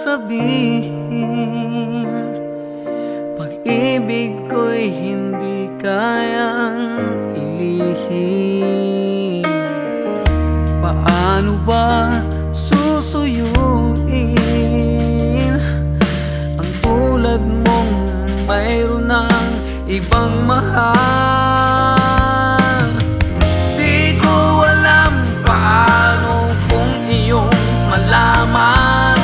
sabihin, pag-ibig ko'y hindi kayang ilihim. Paano ba susuyuin ang tulad mong mayroon ng ibang mahal? Di ko alam paano kung iyong malaman.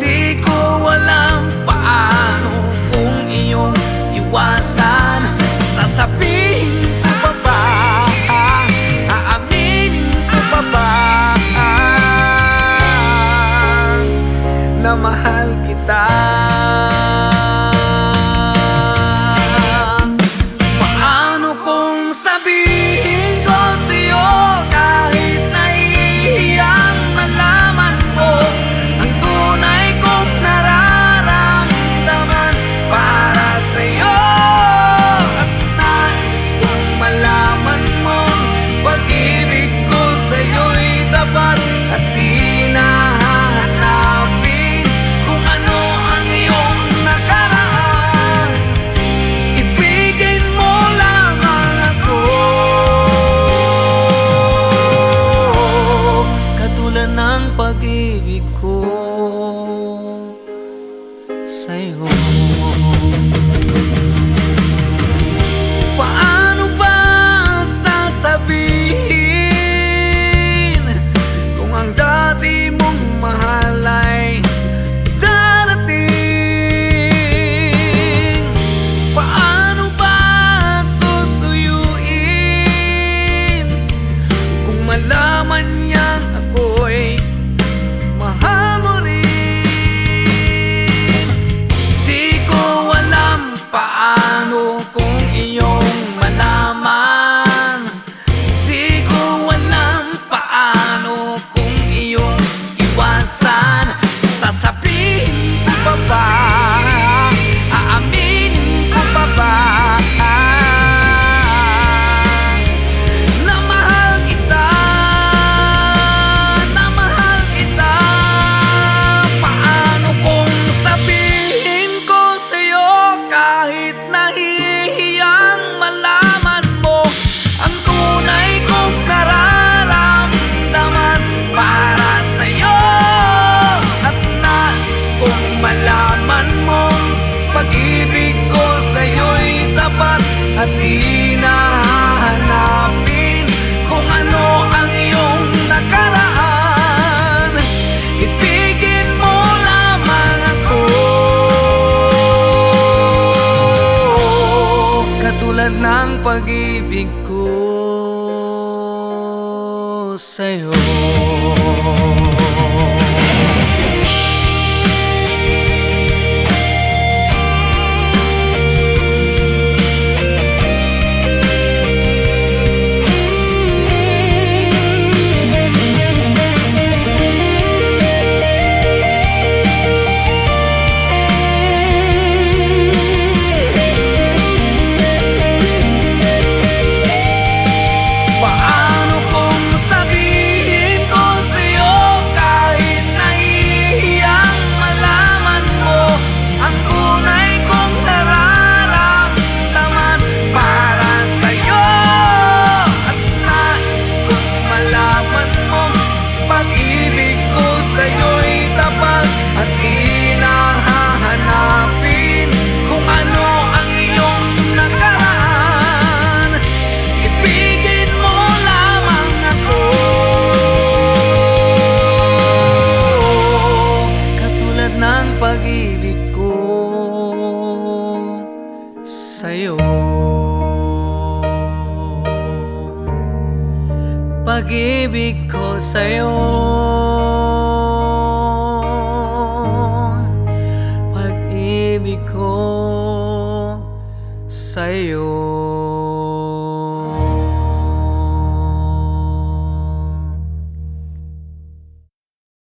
Di ko alam paano kung iyong iwasan. Sasabihin ko pa ba, aaminin ko pa ba na mahal kita? Paano kung sabihin ko sa'yo kahit nahihiyang malaman mo ang tunay kong nararamdaman para sa'yo? At nais kong malaman mo pag-ibig ko sa'yo'y tapat at di nahahanapin kung ano ang iyong nakaraan. Ibigin mo lamang ako katulad ng pag-ibig ko sa'yo. Paano ba sasabihin kung ang dati mong mahal ay darating? Paano ba susuyuin kung malaman niyang ako'y mahal mo rin? Di ko alam paano kung iyong malaman. Di ko alam paano kung iyong iwasan. Sasabihin ko pa ba, aaminin ko pa ba na mahal kita, na mahal kita? Paano kung sabihin ko sa'yo kahit nahihiyang malaman mo ang tunay kong nararamdaman para sa'yo? At nais kong malaman mo pag-ibig ko sa'yo'y tapat at di nahahanapin kung ano ang iyong nakaraan. Ibigin mo lamang ako katulad ng pag-ibig ko sa'yo. Paano kung sabihin ko sa'yo kahit nahihiyang malaman mo ang tunay kong nararamdaman para sa'yo? At nais kong malaman mo pag-ibig ko sa'yo'y tapat at di nahahanapin kung ano ang iyong nakaraan. Ibigin mo lamang ako katulad ng pag-ibig ko sa'yo. Pag-ibig ko sa'yo, pag-ibig ko sa'yo.